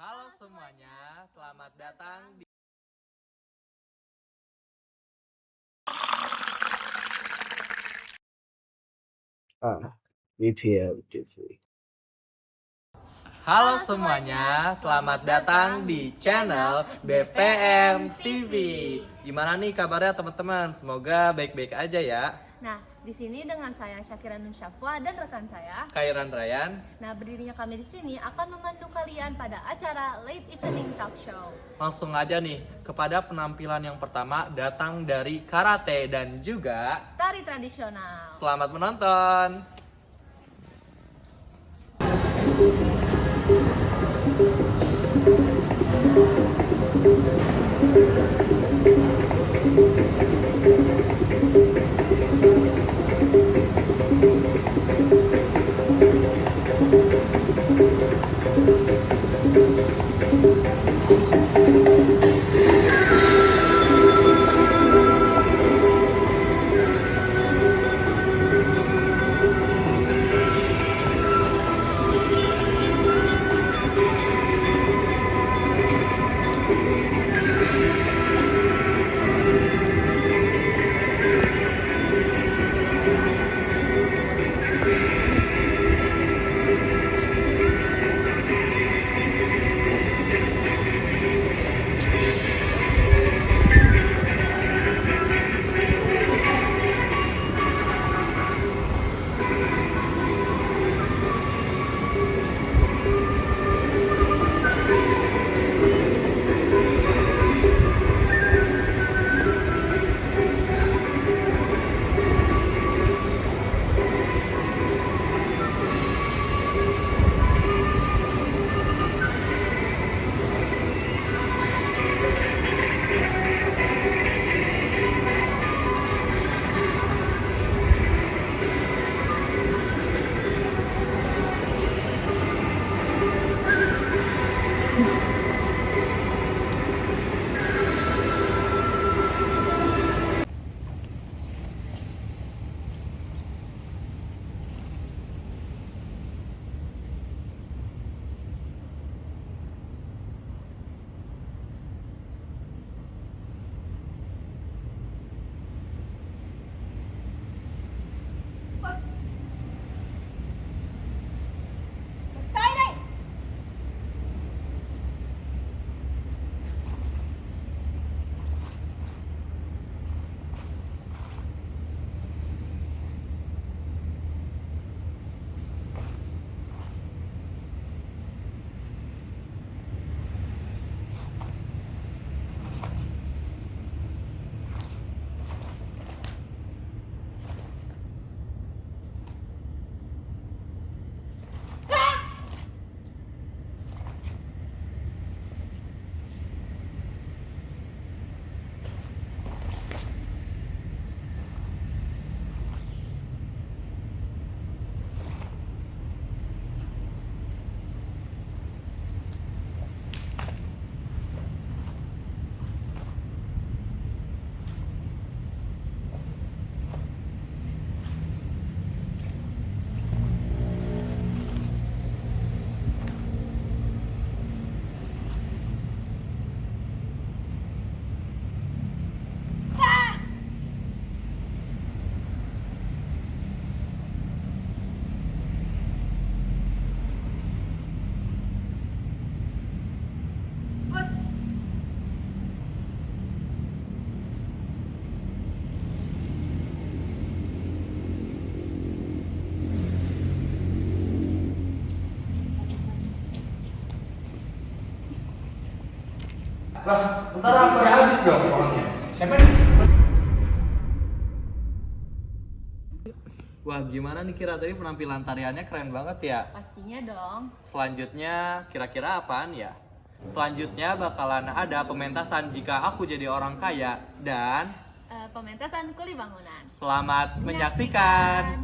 Halo semuanya, selamat datang di BPM TV. Halo semuanya, selamat datang di channel BPM TV. Gimana nih kabarnya teman-teman? Semoga baik-baik aja ya. Nah, di sini dengan saya Syakira Nusyafwa dan rekan saya Kairan Ryan. Nah, berdirinya kami di sini akan memandu kalian pada acara Late Evening Talk Show. Langsung aja nih kepada penampilan yang pertama, datang dari karate dan juga Tari tradisional. Selamat menonton. Lah, ntar aku habis dong uangnya. Siapa nih? Wah, gimana nih Kira, tadi penampilan tariannya keren banget ya. Pastinya dong. Selanjutnya kira-kira apaan ya? Selanjutnya bakalan ada pementasan jika aku jadi orang kaya dan Pementasan kuli bangunan. selamat menyaksikan.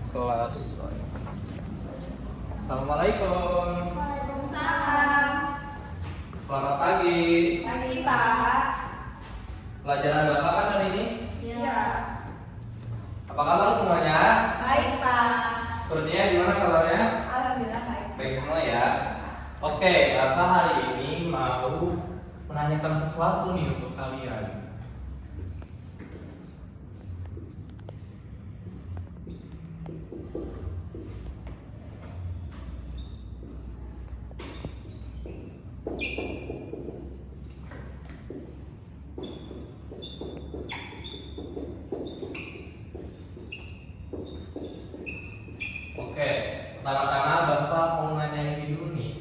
Kelas. Assalamualaikum. Waalaikumsalam. Selamat pagi. Pagi, Pak. Pelajaran Bapak kan hari ini? Iya. Apa kabar semuanya? Baik, Pak. Sepertinya gimana kabarnya? Alhamdulillah baik. Baik semua ya. Oke, Bapak hari ini mau menanyakan sesuatu nih untuk kalian. Oke, pertama-tama Bapak mau nanya ini dulu nih.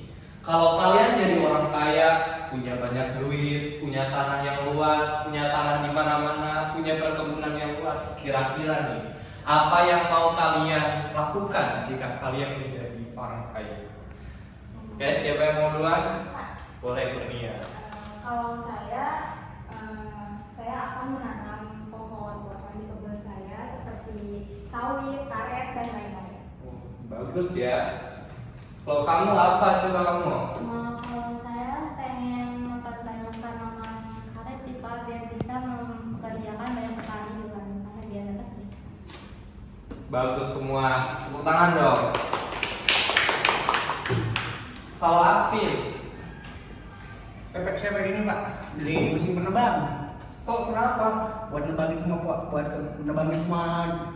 Kalau kalian jadi orang kaya, punya banyak duit, punya tanah yang luas, punya tanah di mana-mana, punya perkebunan yang luas, kira-kira nih, apa yang mau kalian lakukan jika kalian menjadi orang kaya? Oke, siapa yang mau duluan? Boleh, Kurnia. Kalau saya akan menanam pohon-pohon di kebun saya seperti sawit, karet, dan lain-lain. Bagus ya. Kalau kamu apa? Coba kamu. Kalau saya pengen memperbanyak tanaman karet sih Pak, biar bisa mempekerjakan banyak petani di luar sana biar dapat sedikit. Bagus semua. Tepuk tangan dong. Kalau Apil, Saya pengen ini Pak, beli mesin penebang. kok kenapa? Buat nebangin semua nebangin semua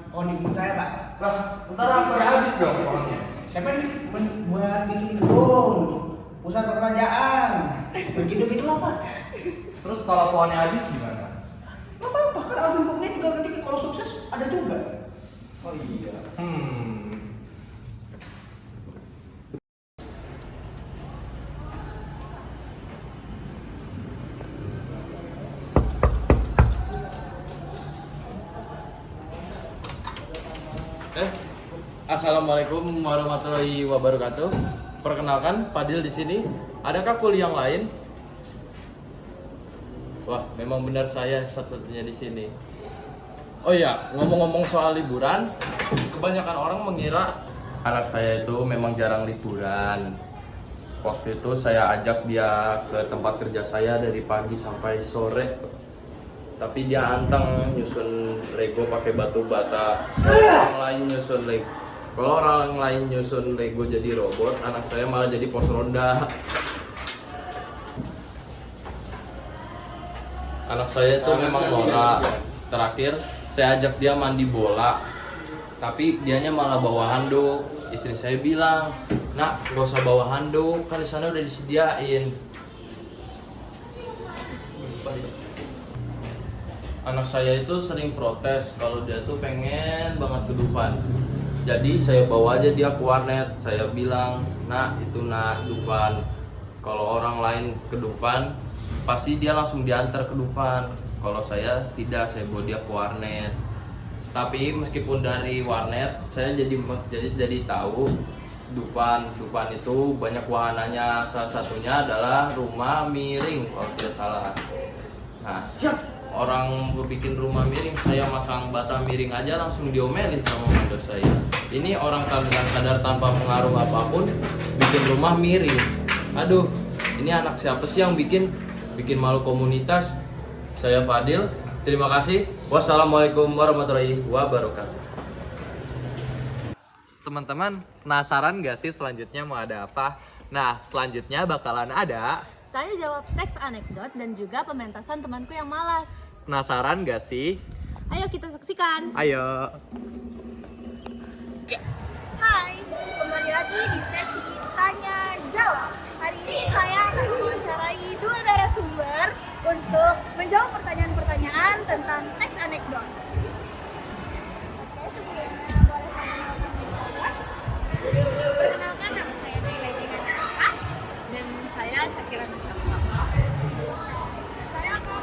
pohon di kebun saya Pak. Lah, ntar aku udah habis dong pohonnya. Saya pengen buat bikin gedung, pusat perbelanjaan, begitu lah Pak. Terus kalau pohonnya habis gimana? Gak apa-apa, kan Alvin Cook juga nanti kalau sukses ada juga. Oh iya. Assalamualaikum warahmatullahi wabarakatuh. Perkenalkan, Fadil di sini. Adakah kuliah yang lain? Wah, memang benar saya satu-satunya di sini. Oh iya, ngomong-ngomong soal liburan, kebanyakan orang mengira anak saya itu memang jarang liburan. Waktu itu saya ajak dia ke tempat kerja saya dari pagi sampai sore. Tapi dia anteng nyusun Lego pakai batu bata. Orang lain nyusun Lego. Kalau orang lain nyusun Lego jadi robot, anak saya malah jadi pos ronda. Anak saya itu memang norak. Terakhir saya ajak dia mandi bola, tapi dianya malah bawa handuk. Istri saya bilang, "Nak, gak usah bawa handuk, kan di sana udah disediain." Anak saya itu sering protes kalau dia tuh pengen banget ke Dufan. Jadi saya bawa aja dia ke warnet. Saya bilang, "Nak, itu nak Dufan. Kalau orang lain ke Dufan, pasti dia langsung diantar ke Dufan. Kalau saya tidak, saya bawa dia ke warnet." Tapi meskipun dari warnet, saya jadi tahu Dufan itu banyak wahananya. Salah satunya adalah rumah miring kalau tidak salah. Nah, orang bikin rumah miring, saya masang bata miring aja langsung diomelin sama mandor saya. Ini orang dengan sadar tanpa pengaruh apapun bikin rumah miring. Aduh, ini anak siapa sih yang bikin malu komunitas? Saya Fadil, terima kasih. Wassalamualaikum warahmatullahi wabarakatuh. Teman-teman, penasaran gak sih selanjutnya mau ada apa? Nah, selanjutnya bakalan ada Tanya jawab teks anekdot dan juga pementasan temanku yang malas. penasaran gak sih? Ayo kita saksikan. Ayo. Hai, kembali lagi di sesi Tanya Jawab. Hari ini saya akan mewawancarai dua narasumber untuk menjawab pertanyaan-pertanyaan tentang teks anekdot. Oke, sebelumnya boleh perkenalkan diri kalian? Perkenalkan, nama saya Naila Jihanaka dan saya Syakira Nusantara. Saya akan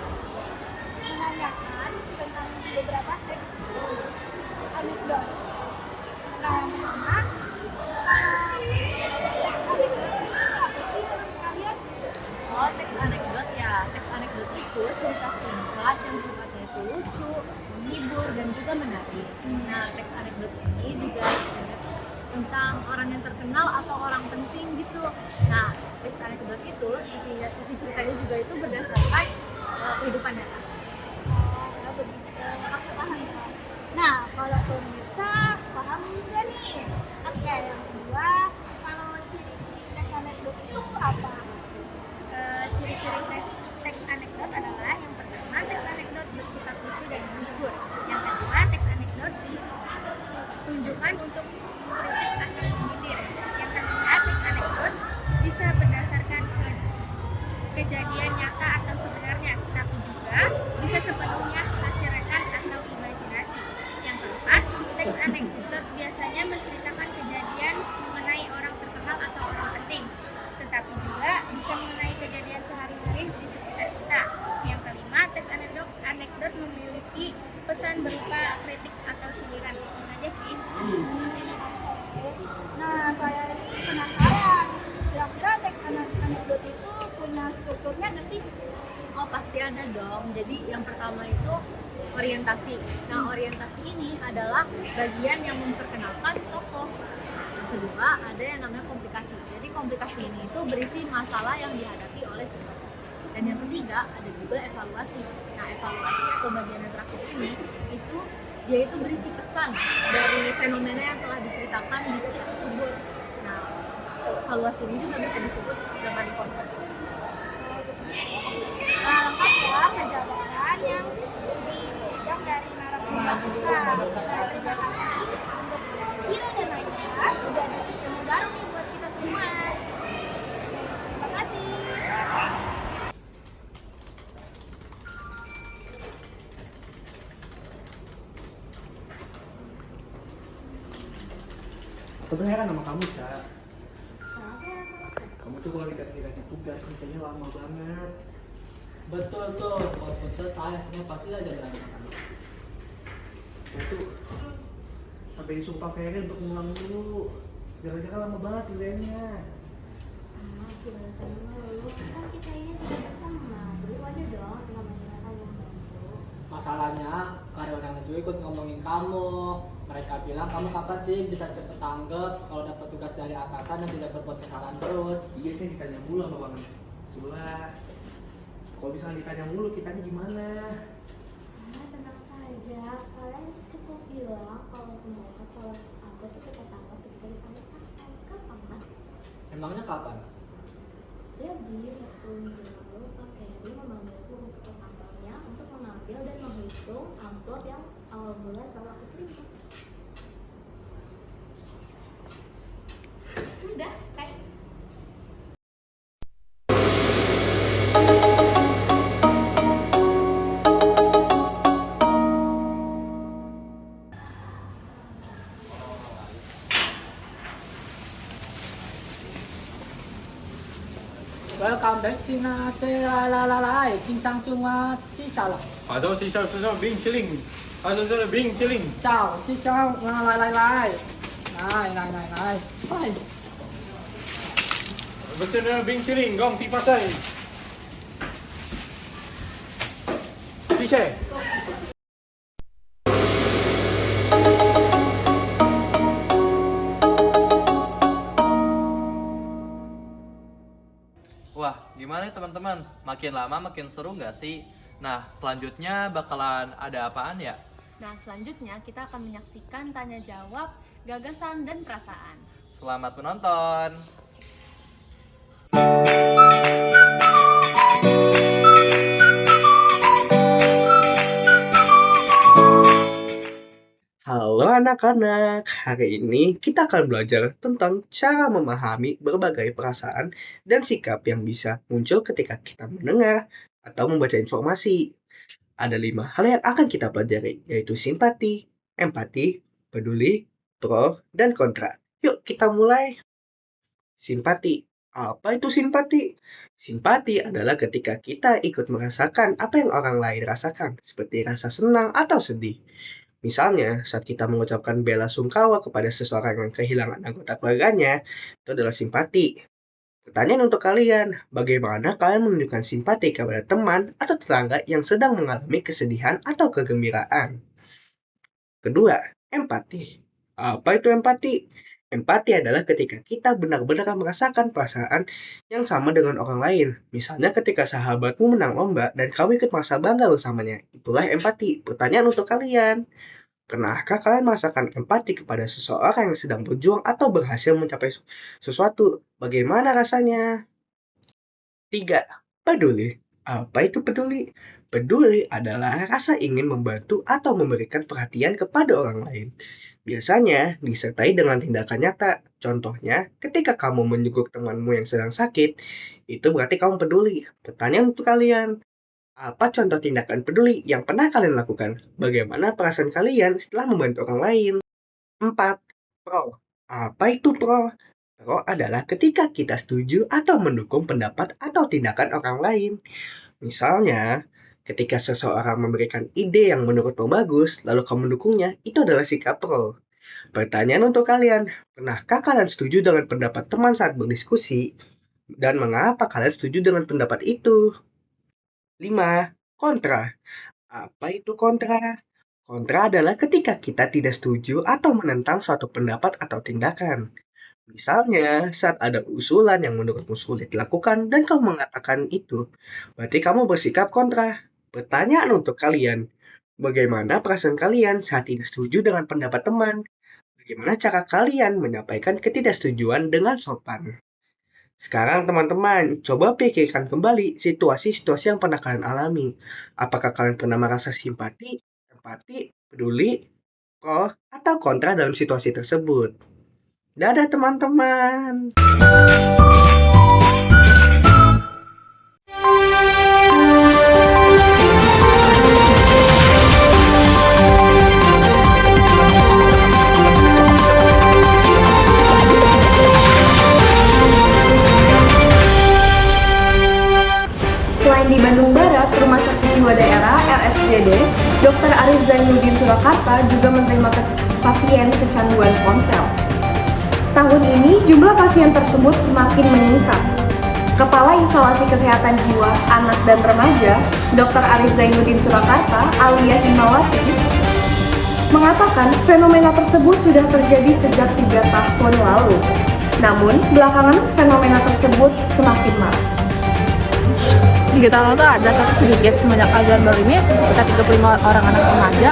menanyakan tentang beberapa teks anekdot. Nah, yang pertama, teks anekdot itu apa sih menurut kalian? Oh, teks anekdot ya. Teks anekdot itu cerita singkat yang sifatnya itu lucu terkenal atau orang penting gitu. Nah, tips anekdot itu isi ceritanya juga itu berdasarkan kehidupan nyata. Oh, begitu. Oke, paham ya. Nah, kalau pemirsa paham juga nih. Oke, yang kedua, kalau ciri-ciri teks anekdot itu apa? Ciri-ciri teks anekdot adalah yang pertama, teks anekdot bersifat lucu dan menghibur. Yang kedua, teks anekdot ditunjukkan untuk mengkritik atau menyindir. Yang ketiga, teks anekdot bisa berdasarkan kejadian nyata atau sebenarnya, tapi juga bisa sepenuhnya hasil rekan atau imajinasi. Yang keempat, teks anekdot biasanya menceritakan kejadian mengenai orang terkenal atau orang penting, tetapi juga bisa mengenai kejadian sehari-hari di sekitar kita. Yang kelima, teks anekdot memiliki pesan berupa kritik atau sindiran. Itu saja sih. Nah, saya ini penasaran. Kira-kira teks anekdot itu punya strukturnya nggak sih? Oh, pasti ada dong. Jadi yang pertama itu orientasi. Nah, orientasi ini adalah bagian yang memperkenalkan tokoh. Yang kedua, ada yang namanya komplikasi. Jadi komplikasi ini itu berisi masalah yang dihadapi oleh si tokoh. Dan yang ketiga, ada juga evaluasi. Nah, evaluasi atau bagian yang terakhir ini itu dia itu berisi pesan dari fenomena yang telah diceritakan di cerita tersebut. Nah, evaluasi ini juga bisa disebut dengan konten. Lengkap ya penjabaran yang diundang dari narasumber kita. Nah, terima kasih untuk Kira dan Naya, jadi ilmu baru nih buat kita semua. Terima kasih. Kebenaran sama kamu, Ca. Kamu tuh kalau dikasih tugas kerjanya lama banget. Betul tuh, kalau selesai hasilnya pasti aja berantakan. Saya tuh sampai disumpah Ferry untuk ngulang dulu. Gara-gara lama banget nilainya. Gimana saya dulu? Kan kita ini tidak kenal, dulu aja dong namanya saya bantu. Masalahnya karyawan yang itu ikut ngomongin kamu. Mereka bilang kamu kapan sih bisa cepet tanggap kalau dapat tugas dari atasan dan tidak berbuat kesalahan terus. Iya sih ditanya mulu sama Bang Sula. Kalau misalnya ditanya mulu kitanya gimana? Tenang saja, kalian cukup bilang kalau aku tuh kita tangkap ketika dipanggil atasan. Kapan? Emangnya kapan? Jadi waktu minggu lalu Pak Ferry memanggilku untuk ke kantornya untuk mengambil dan menghitung amplop yang awal bulan selalu aku terima. Udah, kayak Welcome back Cina, la, cincang cuma cica lah. 好的，谢谢，谢谢冰淇淋，好的，这是冰淇淋。 Ciao, cica, lai. Hai. Pesan冰淇淋，恭喜发财。谢谢。 Wah, gimana nih teman-teman? Makin lama makin seru nggak sih? Nah, selanjutnya bakalan ada apaan ya? Nah, selanjutnya kita akan menyaksikan tanya jawab, gagasan, dan perasaan. Selamat menonton! Halo anak-anak, hari ini kita akan belajar tentang cara memahami berbagai perasaan dan sikap yang bisa muncul ketika kita mendengar atau membaca informasi. Ada 5 hal yang akan kita pelajari, yaitu simpati, empati, peduli, pro, dan kontra. Yuk kita mulai. Simpati. Apa itu simpati? Simpati adalah ketika kita ikut merasakan apa yang orang lain rasakan, seperti rasa senang atau sedih. Misalnya, saat kita mengucapkan bela sungkawa kepada seseorang yang kehilangan anggota keluarganya, itu adalah simpati. Pertanyaan untuk kalian, bagaimana kalian menunjukkan simpati kepada teman atau tetangga yang sedang mengalami kesedihan atau kegembiraan? Kedua, empati. Apa itu empati? Empati adalah ketika kita benar-benar merasakan perasaan yang sama dengan orang lain. Misalnya ketika sahabatmu menang lomba dan kamu ikut merasa bangga bersamanya. Itulah empati. Pertanyaan untuk kalian. Pernahkah kalian merasakan empati kepada seseorang yang sedang berjuang atau berhasil mencapai sesuatu? Bagaimana rasanya? 3. Peduli. Apa itu peduli? Peduli adalah rasa ingin membantu atau memberikan perhatian kepada orang lain. Biasanya disertai dengan tindakan nyata. Contohnya, ketika kamu menjenguk temanmu yang sedang sakit, itu berarti kamu peduli. Pertanyaan untuk kalian, apa contoh tindakan peduli yang pernah kalian lakukan? Bagaimana perasaan kalian setelah membantu orang lain? 4. Pro. Apa itu pro? Pro adalah ketika kita setuju atau mendukung pendapat atau tindakan orang lain. Misalnya, ketika seseorang memberikan ide yang menurutmu bagus, lalu kamu mendukungnya, itu adalah sikap pro. Pertanyaan untuk kalian, pernahkah kalian setuju dengan pendapat teman saat berdiskusi? Dan mengapa kalian setuju dengan pendapat itu? 5. Kontra. Apa itu kontra? Kontra adalah ketika kita tidak setuju atau menentang suatu pendapat atau tindakan. Misalnya, saat ada usulan yang menurutmu sulit dilakukan dan kamu mengatakan itu, berarti kamu bersikap kontra. Pertanyaan untuk kalian, bagaimana perasaan kalian saat tidak setuju dengan pendapat teman? Bagaimana cara kalian menyampaikan ketidaksetujuan dengan sopan? Sekarang teman-teman, coba pikirkan kembali situasi-situasi yang pernah kalian alami. Apakah kalian pernah merasa simpati, empati, peduli, pro, atau kontra dalam situasi tersebut? Dadah teman-teman! Selain di Bandung Barat, Rumah Sakit Jiwa Daerah RSJD, Dr. Arif Zainuddin Surakarta juga menerima pasien kecanduan ponsel. Tahun ini, jumlah pasien tersebut semakin meningkat. Kepala Instalasi Kesehatan Jiwa Anak dan Remaja, Dr. Arif Zainuddin Surakarta, Alia Himawati, mengatakan fenomena tersebut sudah terjadi sejak 3 tahun lalu. Namun, belakangan fenomena tersebut semakin marak. 3 tahun lalu tuh ada, tapi sedikit. Semenjak ajaran baru ini sekitar 35 orang anak remaja,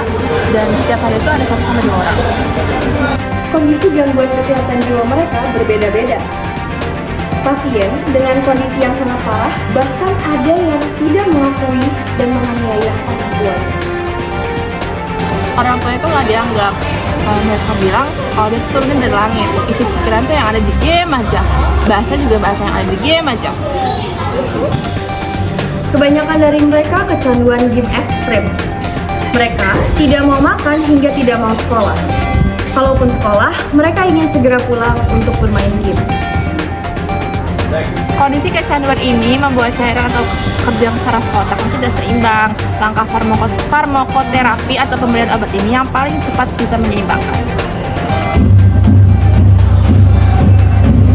dan setiap hari itu ada 1-2 orang. Kondisi gangguan kesehatan jiwa mereka berbeda-beda. Pasien dengan kondisi yang sangat parah, bahkan ada yang tidak mengakui dan menganiaya orang tuanya. Orang tua itu nggak dianggap. Kalau mereka bilang, kalau dia tuh turunin dari langit. Isi pikiran tuh yang ada di game aja. Bahasa juga bahasa yang ada di game aja. Kebanyakan dari mereka kecanduan game ekstrem. Mereka tidak mau makan hingga tidak mau sekolah. Kalaupun sekolah, mereka ingin segera pulang untuk bermain game. Kondisi kecanduan ini membuat cairan atau kerja saraf otak tidak seimbang. Langkah farmakoterapi atau pemberian obat ini yang paling cepat bisa menyeimbangkan.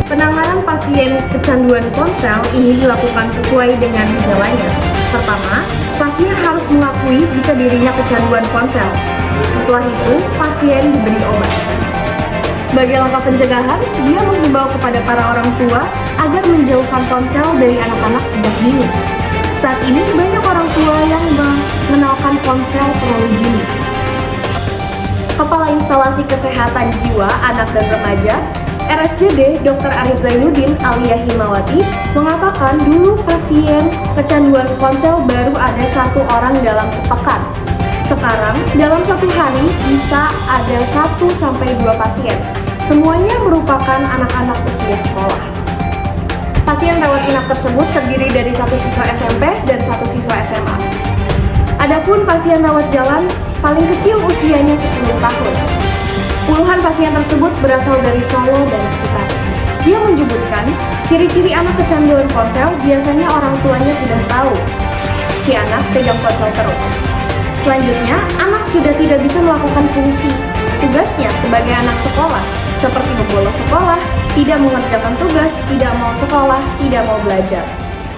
Penanganan pasien kecanduan ponsel ini dilakukan sesuai dengan gejalanya. Pertama, pasien harus mengakui jika dirinya kecanduan ponsel. Setelah itu, pasien diberi obat. Sebagai langkah pencegahan, dia menghimbau kepada para orang tua agar menjauhkan ponsel dari anak-anak sejak dini. Saat ini banyak orang tua yang mengenalkan ponsel terlalu dini. Kepala Instalasi Kesehatan Jiwa Anak dan Remaja RSJD Dr. Arif Zainuddin Alia Himawati mengatakan dulu pasien kecanduan ponsel baru ada 1 orang dalam sepekan. Sekarang dalam 1 hari bisa ada 1-2 pasien. Semuanya merupakan anak-anak usia sekolah. Pasien rawat inap tersebut terdiri dari 1 siswa SMP dan 1 siswa SMA. Adapun pasien rawat jalan paling kecil usianya 10 tahun. Puluhan pasien tersebut berasal dari Solo dan sekitarnya. Dia menyebutkan, ciri-ciri anak kecanduan ponsel biasanya orang tuanya sudah tahu. Si anak pegang ponsel terus. Selanjutnya, anak sudah tidak bisa melakukan fungsi tugasnya sebagai anak sekolah, seperti membolos sekolah, tidak mengerjakan tugas, tidak mau sekolah, tidak mau belajar.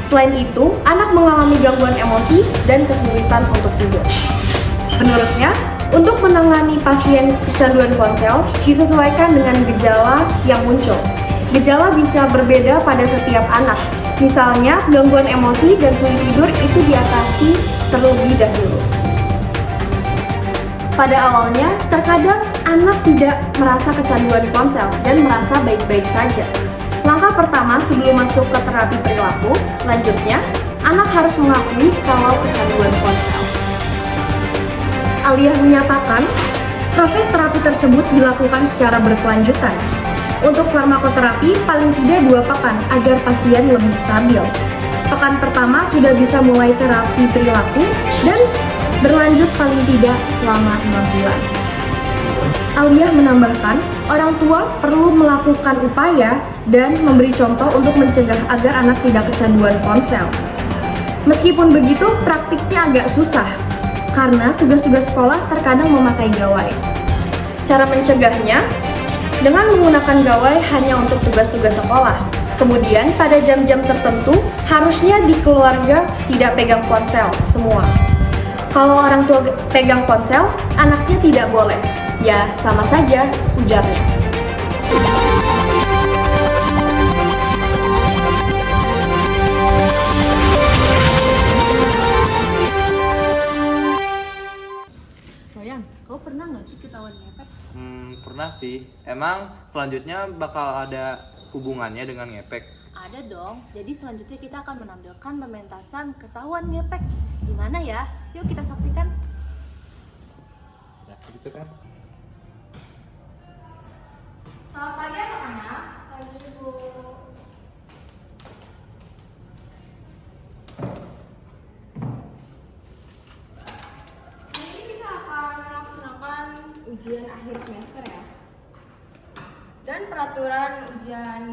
Selain itu, anak mengalami gangguan emosi dan kesulitan untuk tidur. Menurutnya, Untuk menangani pasien kecanduan ponsel, disesuaikan dengan gejala yang muncul. Gejala bisa berbeda pada setiap anak. Misalnya, gangguan emosi dan sulit tidur itu diatasi terlebih dahulu. Pada awalnya, terkadang anak tidak merasa kecanduan ponsel dan merasa baik-baik saja. Langkah pertama sebelum masuk ke terapi perilaku, lanjutnya, anak harus mengakui kalau kecanduan ponsel. Aliyah menyatakan, proses terapi tersebut dilakukan secara berkelanjutan. Untuk farmakoterapi, paling tidak 2 pekan agar pasien lebih stabil. Sepekan pertama sudah bisa mulai terapi perilaku dan berlanjut paling tidak selama 6 bulan. Aliyah menambahkan, orang tua perlu melakukan upaya dan memberi contoh untuk mencegah agar anak tidak kecanduan ponsel. Meskipun begitu, praktiknya agak susah, karena tugas-tugas sekolah terkadang memakai gawai. Cara mencegahnya, dengan menggunakan gawai hanya untuk tugas-tugas sekolah. Kemudian pada jam-jam tertentu, harusnya di keluarga tidak pegang ponsel semua. Kalau orang tua pegang ponsel, anaknya tidak boleh. Ya, sama saja, ujarnya. Royan, kau pernah nggak sih ketahuan ngepet? Pernah sih. Emang selanjutnya bakal ada hubungannya dengan ngepek? Ada dong. Jadi selanjutnya kita akan menampilkan pementasan ketahuan ngepek. Gimana ya? Yuk kita saksikan. Ya, gitu kan. Selamat pagi anak-anak. Pagi Bu. Hari ini kita akan melaksanakan ujian akhir semester ya. Dan peraturan ujian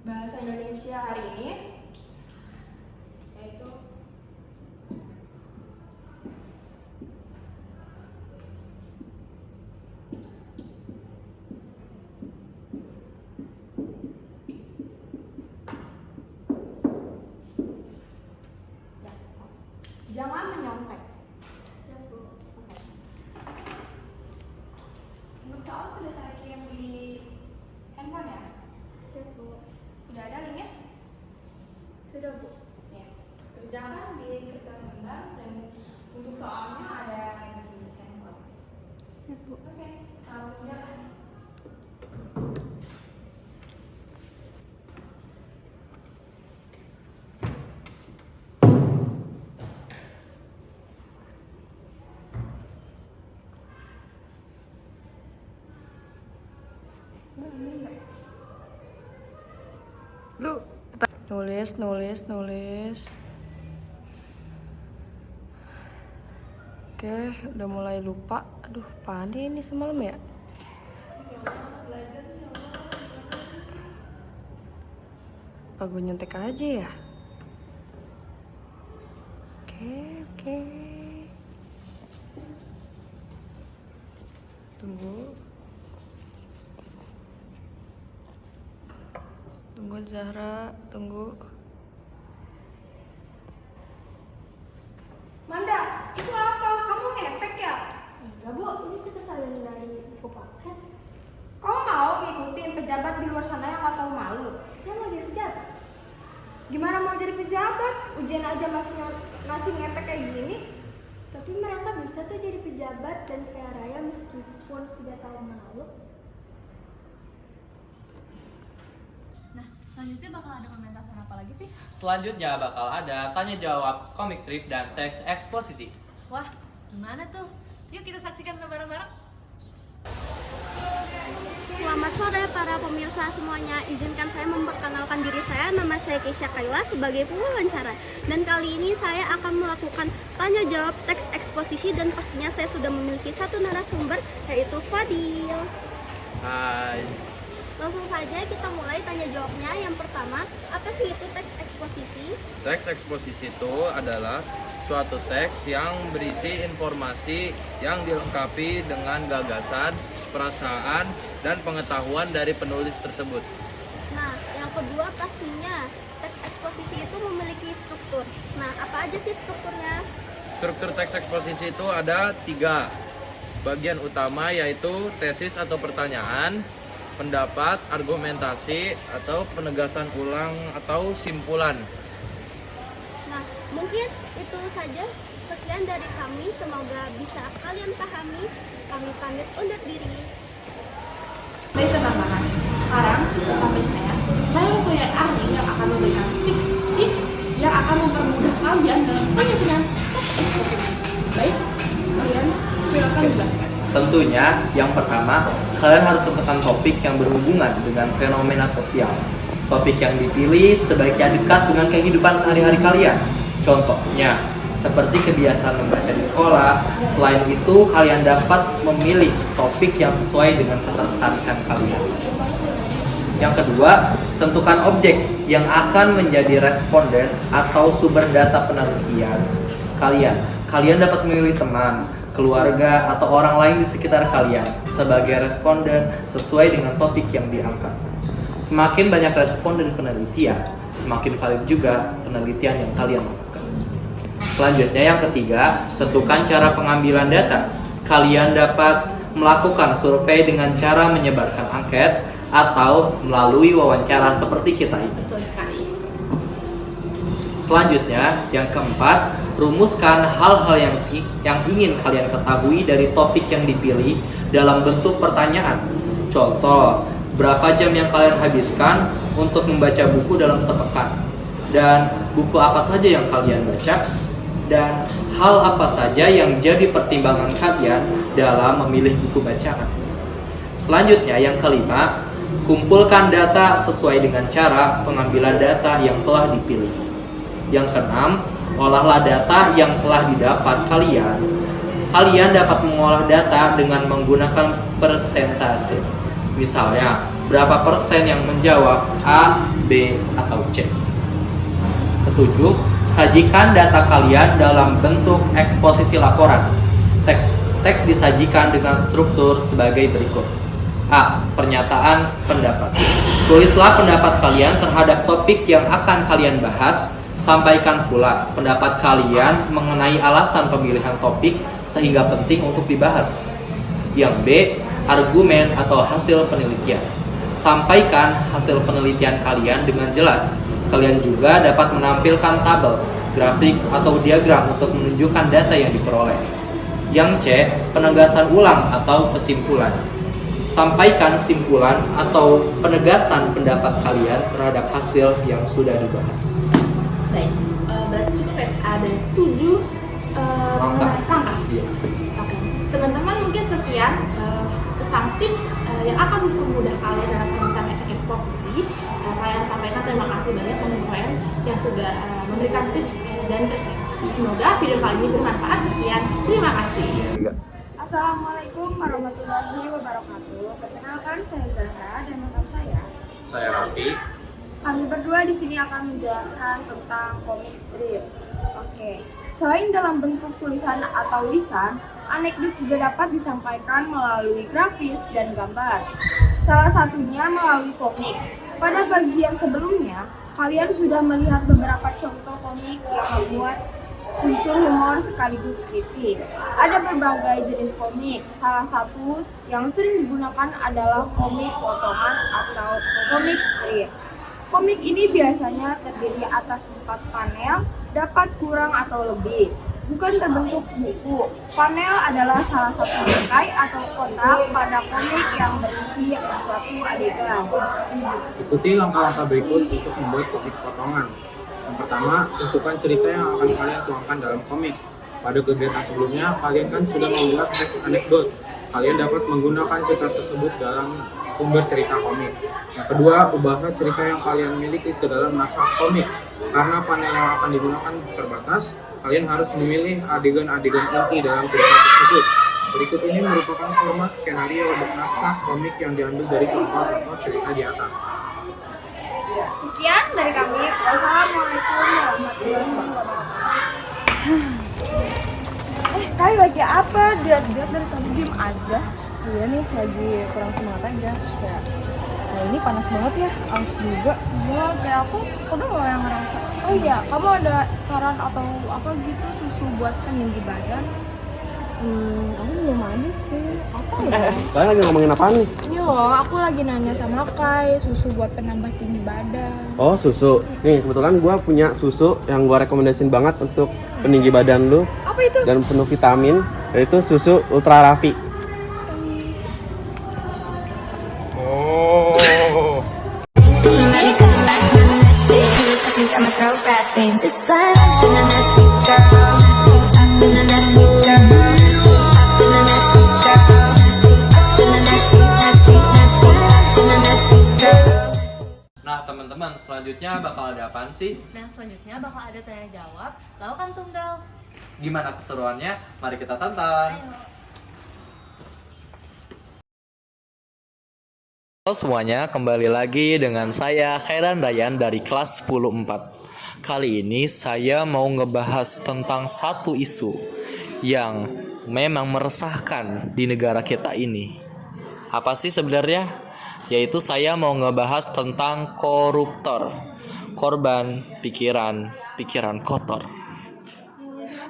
bahasa Indonesia hari ini yaitu jangan menyontek. Siap, Bu. Oke. Untuk soal sudah saya kirim di handphone ya? Siap, Bu. Sudah ada linknya? Sudah, Bu. Ya. Kerjakan di kertas lembar dan untuk soalnya ada di handphone. Siap, Bu. Oke. Selamat mengerjakan. Nulis. Oke, udah mulai lupa. Aduh, apaan ini semalam ya? Apa gue nyontek aja ya? Oke. Tunggu Zahra, tunggu. Manda, itu apa? Kamu ngepek ya? Enggak Bu, ini kita salin dari buku paket. Kamu mau ngikutin pejabat di luar sana yang gak tahu malu? Saya mau jadi pejabat. Gimana mau jadi pejabat? Ujian aja masih ngepek kayak gini. Tapi mereka bisa tuh jadi pejabat dan kaya raya meskipun tidak tahu malu. Nah, selanjutnya bakal ada pementasan apa lagi sih? Selanjutnya bakal ada tanya jawab, comic strip, dan teks eksposisi. Wah, gimana tuh? Yuk kita saksikan bareng-bareng. Selamat sore para pemirsa semuanya. Izinkan saya memperkenalkan diri saya. Nama saya Keisha Kaila sebagai pewawancara. Dan kali ini saya akan melakukan tanya jawab teks eksposisi dan pastinya saya sudah memiliki satu narasumber yaitu Fadil. Hai. Langsung saja kita mulai tanya jawabnya. Yang pertama, apa sih itu teks eksposisi? Teks eksposisi itu adalah suatu teks yang berisi informasi yang dilengkapi dengan gagasan, perasaan, dan pengetahuan dari penulis tersebut. Nah, yang kedua pastinya teks eksposisi itu memiliki struktur. Nah, apa aja sih strukturnya? Struktur teks eksposisi itu ada 3. bagian utama yaitu tesis atau pertanyaan, pendapat, argumentasi, atau penegasan ulang atau simpulan. Nah, mungkin itu saja. Sekian dari kami, semoga bisa kalian pahami. Kami pamit undur diri. Baik teman-teman, sekarang sampai saya mempunyai ahli yang akan memberikan tips-tips yang akan mempermudah kalian dalam penyusunan teks eksposisi. Baik, kalian silakan jelaskan. Tentunya, yang pertama, kalian harus tentukan topik yang berhubungan dengan fenomena sosial. Topik yang dipilih sebaiknya dekat dengan kehidupan sehari-hari kalian. Contohnya, seperti kebiasaan membaca di sekolah. Selain itu, kalian dapat memilih topik yang sesuai dengan ketertarikan kalian. Yang kedua, tentukan objek yang akan menjadi responden atau sumber data penelitian kalian. Kalian dapat memilih teman, keluarga, atau orang lain di sekitar kalian sebagai responden sesuai dengan topik yang diangkat. Semakin banyak responden penelitian, semakin valid juga penelitian yang kalian lakukan. Selanjutnya yang ketiga, tentukan cara pengambilan data. Kalian dapat melakukan survei dengan cara menyebarkan angket atau melalui wawancara seperti kita ini. Betul sekali. Selanjutnya, yang keempat, rumuskan hal-hal yang ingin kalian ketahui dari topik yang dipilih dalam bentuk pertanyaan. Contoh, berapa jam yang kalian habiskan untuk membaca buku dalam sepekan? Dan buku apa saja yang kalian baca? Dan hal apa saja yang jadi pertimbangan kalian dalam memilih buku bacaan. Selanjutnya yang kelima, kumpulkan data sesuai dengan cara pengambilan data yang telah dipilih. Yang keenam, olahlah data yang telah didapat kalian. Kalian dapat mengolah data dengan menggunakan persentase. Misalnya, berapa persen yang menjawab A, B, atau C. Ketujuh, sajikan data kalian dalam bentuk eksposisi laporan. Teks disajikan dengan struktur sebagai berikut. A. Pernyataan pendapat. Tulislah pendapat kalian terhadap topik yang akan kalian bahas. Sampaikan pula pendapat kalian mengenai alasan pemilihan topik sehingga penting untuk dibahas. Yang B. Argumen atau hasil penelitian. Sampaikan hasil penelitian kalian dengan jelas. Kalian juga dapat menampilkan tabel, grafik, atau diagram untuk menunjukkan data yang diperoleh. Yang C. Penegasan ulang atau kesimpulan. Sampaikan simpulan atau penegasan pendapat kalian terhadap hasil yang sudah dibahas. Baik, berarti cukup ya, ada 7 langkah. Iya. Oke, teman-teman mungkin sekian tentang tips yang akan mempermudah kalian dalam penulisan eksposisi. Saya sampaikan terima kasih banyak teman-teman yang sudah memberikan tips dan teknik. Semoga video kali ini bermanfaat. Sekian, terima kasih. Assalamualaikum warahmatullahi wabarakatuh. Perkenalkan, saya Zahra dan rekan Saya Raffi. Kami berdua di sini akan menjelaskan tentang komik strip. Oke, selain dalam bentuk tulisan atau lisan, anekdot juga dapat disampaikan melalui grafis dan gambar. Salah satunya melalui komik. Pada bagian sebelumnya, kalian sudah melihat beberapa contoh komik yang membuat unsur humor sekaligus kritik. Ada berbagai jenis komik. Salah satu yang sering digunakan adalah komik potongan atau komik strip. Komik ini biasanya terdiri atas 4 panel, dapat kurang atau lebih. Bukan terbentuk buku. Panel adalah salah satu bingkai atau kotak pada komik yang berisi suatu adegan. Ikuti langkah-langkah berikut untuk membuat komik potongan. Yang pertama, tentukan cerita yang akan kalian tuangkan dalam komik. Pada kegiatan sebelumnya, kalian kan sudah membuat teks anekdot. Kalian dapat menggunakan cerita tersebut dalam sumber cerita komik. Yang kedua, ubahlah cerita yang kalian miliki ke dalam naskah komik. Karena panel yang akan digunakan terbatas, kalian harus memilih adegan-adegan inti dalam cerita tersebut. Berikut ini merupakan format skenario untuk naskah komik yang diambil dari contoh-contoh cerita di atas. Sekian dari kami. Wassalamualaikum warahmatullahi wabarakatuh. Kalian lagi apa? Lihat-lihat dari tadi diem aja. Iya nih, lagi kurang semangat aja. Terus kayak, nah ini panas banget ya, aus juga. Iya, kayak aku udah gak yang ngerasa. Oh iya, kamu ada saran atau apa gitu susu buat peninggi badan? Aku belum ada sih. Apa ya? Kalian lagi ngomongin apa nih? Ini loh, aku lagi nanya sama Kai, susu buat penambah tinggi badan. Oh, susu. Nih, kebetulan gua punya susu yang gua rekomendasiin banget untuk peninggi badan lu Apa itu? dan penuh vitamin, yaitu susu Ultra Raffi. Nah teman-teman, selanjutnya bakal ada apaan sih? Nah, selanjutnya bakal ada tanya jawab, lawakan tunggal. Gimana keseruannya? Mari kita tonton. Halo semuanya, kembali lagi dengan saya Khairan Ryan dari kelas 10-4. Kali ini saya mau ngebahas tentang satu isu yang memang meresahkan di negara kita ini. Apa sih sebenarnya? Yaitu saya mau ngebahas tentang koruptor, korban pikiran kotor.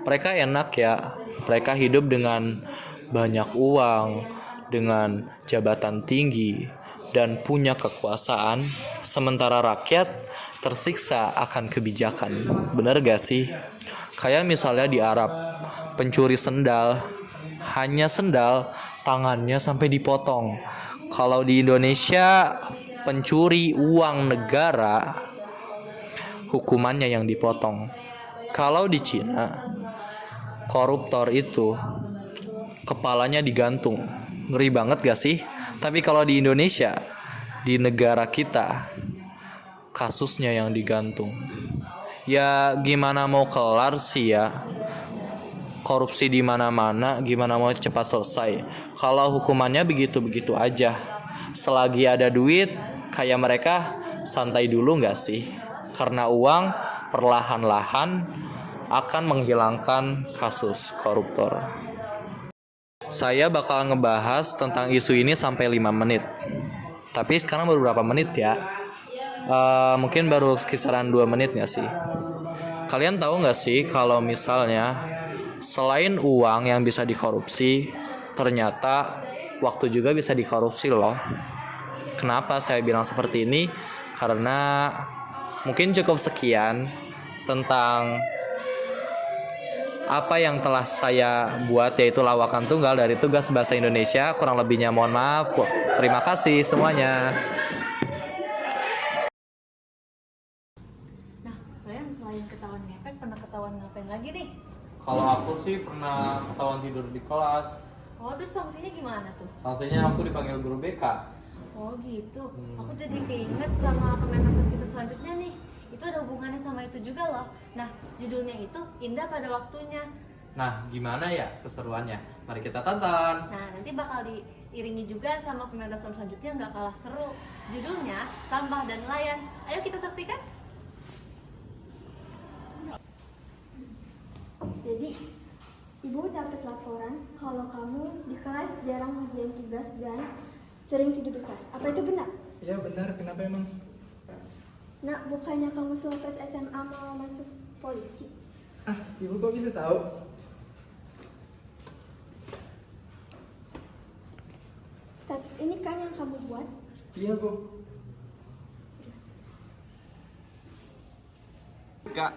Mereka enak ya, mereka hidup dengan banyak uang, dengan jabatan tinggi, dan punya kekuasaan, sementara rakyat tersiksa akan kebijakan. Bener gak sih? Kayak misalnya di Arab, pencuri sendal, hanya sendal, tangannya sampai dipotong. Kalau di Indonesia, pencuri uang negara, hukumannya yang dipotong. Kalau di Cina, koruptor itu kepalanya digantung. Ngeri banget gak sih? Tapi kalau di Indonesia, di negara kita, kasusnya yang digantung. Ya gimana mau kelar sih ya? Korupsi di mana-mana, gimana mau cepat selesai? Kalau hukumannya begitu-begitu aja. Selagi ada duit, kayak mereka santai dulu nggak sih? Karena uang perlahan-lahan akan menghilangkan kasus koruptor. Saya bakal ngebahas tentang isu ini sampai 5 menit. Tapi sekarang baru berapa menit ya? Mungkin baru kisaran 2 menit nggak sih? Kalian tahu nggak sih kalau misalnya selain uang yang bisa dikorupsi, ternyata waktu juga bisa dikorupsi loh. Kenapa saya bilang seperti ini? Karena mungkin cukup sekian tentang apa yang telah saya buat, yaitu lawakan tunggal dari Tugas Bahasa Indonesia. Kurang lebihnya mohon maaf. Terima kasih semuanya. Nah, kalian selain ketahuan ngepet, pernah ketahuan ngapain lagi nih? Kalau aku sih pernah ketahuan tidur di kelas. Oh, terus sanksinya gimana tuh? Sanksinya aku dipanggil guru BK. Oh gitu, aku jadi keinget sama pementasan kita selanjutnya nih. Itu ada hubungannya sama itu juga loh. Nah, judulnya itu Indah Pada Waktunya. Nah, gimana ya keseruannya? Mari kita tonton. Nah, nanti bakal diiringi juga sama pementasan selanjutnya nggak kalah seru. Judulnya Sampah dan Nelayan. Ayo kita saksikan. Jadi, ibu dapat laporan kalau kamu di kelas jarang ngerjain tugas dan sering tidur di kelas. Apa itu benar? Iya benar, kenapa emang? Nak, bukannya kamu selepas SMA mau masuk polisi? Ah, ibu kok bisa tahu? Status ini kan yang kamu buat? Iya bu. Kak,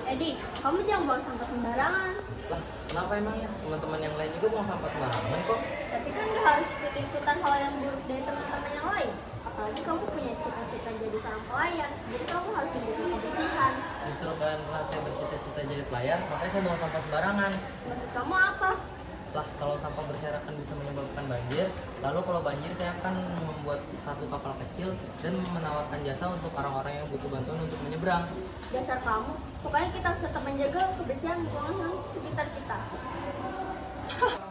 Edi, kamu jangan buang sampah sembarangan. Lah, kenapa emangnya? Teman-teman yang lain juga buang sampah sembarangan kok. Tapi kan gak harus ikut-ikutan hal yang buruk dari teman-teman yang lain. Apalagi kamu punya cita-cita jadi seorang pelayan, jadi kamu harus menjaga kebersihan. Justru karena saya bercita-cita jadi pelayan, makanya saya buang sampah sembarangan. Maksud kamu apa? Lah, kalau sampah berserakan bisa menyebabkan banjir, lalu kalau banjir saya akan membuat satu kapal kecil dan menawarkan jasa untuk orang-orang yang butuh bantuan untuk menyeberang. Dasar kamu, pokoknya kita harus tetap menjaga kebersihan lingkungan sekitar kita.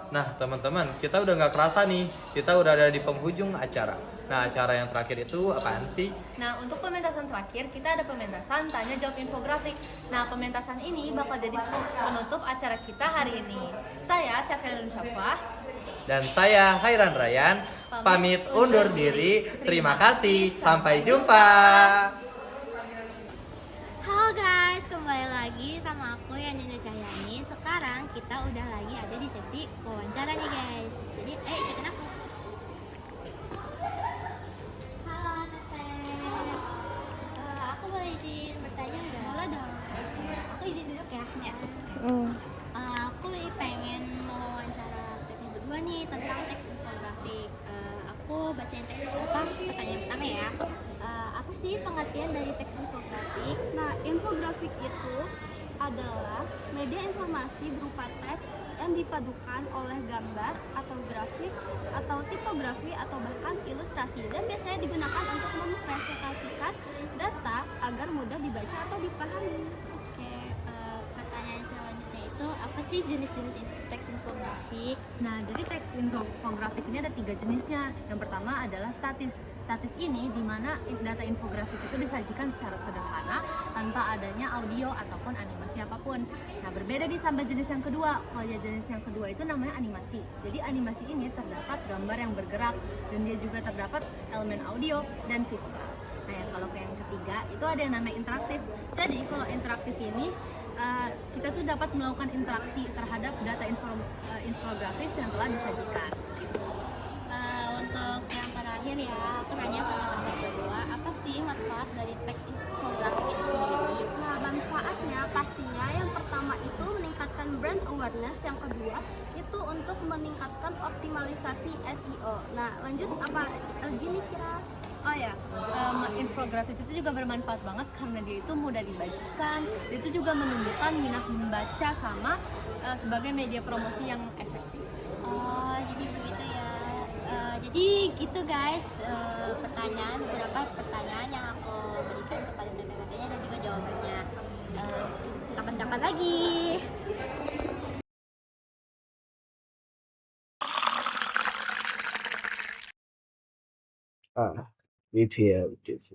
Nah teman-teman, kita udah nggak kerasa nih, kita udah ada di penghujung acara. Nah acara yang terakhir itu apaan sih? Nah, untuk pementasan terakhir, kita ada pementasan tanya jawab infografik. Nah, pementasan ini bakal jadi penutup acara kita hari ini. Saya Cakilun Syafah. Dan saya Hairan Rayan, pamit undur diri. Terima kasih, sampai jumpa. Halo guys, kembali lagi sama aku Yanina Cahyani. Sekarang kita udah lagi ada di sesi wawancara nih guys. Jadi, ikutin aku. Halo Teteh. Aku boleh izin bertanya nggak? Boleh dong. Aku izin duduk ya. Ya. Aku pengen mewawancara kita berdua nih tentang teks infografik. Aku bacain teks pertanyaan pertama ya. Apa sih pengertian dari teks infografik? Nah, infografik itu adalah media informasi berupa teks yang dipadukan oleh gambar atau grafik atau tipografi atau bahkan ilustrasi, dan biasanya digunakan untuk mempresentasikan data agar mudah dibaca atau dipahami. Oke, pertanyaan selanjutnya itu apa sih jenis-jenis teks infografik? Nah, jadi teks infografik ini ada 3 jenisnya. Yang pertama adalah statis. Statis ini di mana data infografis itu disajikan secara sederhana tanpa adanya audio ataupun animasi apapun. Nah, berbeda nih sama jenis yang kedua. Kalau jenis yang kedua itu namanya animasi. Jadi animasi ini terdapat gambar yang bergerak dan dia juga terdapat elemen audio dan visual. Nah, kalau yang ketiga itu ada yang namanya interaktif. Jadi kalau interaktif ini kita tuh dapat melakukan interaksi terhadap data infografis yang telah disajikan. Untuk yang terakhir ya, aku nanya sama teman berdua, apa sih manfaat dari teks infografik itu sendiri? Nah, manfaatnya pastinya yang pertama itu meningkatkan brand awareness, yang kedua itu untuk meningkatkan optimalisasi SEO. Nah, lanjut apa gini kira? Oh ya, infografis itu juga bermanfaat banget karena dia itu mudah dibagikan, dia itu juga menunjukkan minat membaca sama sebagai media promosi yang efektif. Oh, jadi begitu ya. Jadi gitu guys, beberapa pertanyaan yang aku berikan kepada teteh-tetehnya dan juga jawabannya. Kapan-kapan lagi. Ah, gitu ya, gitu.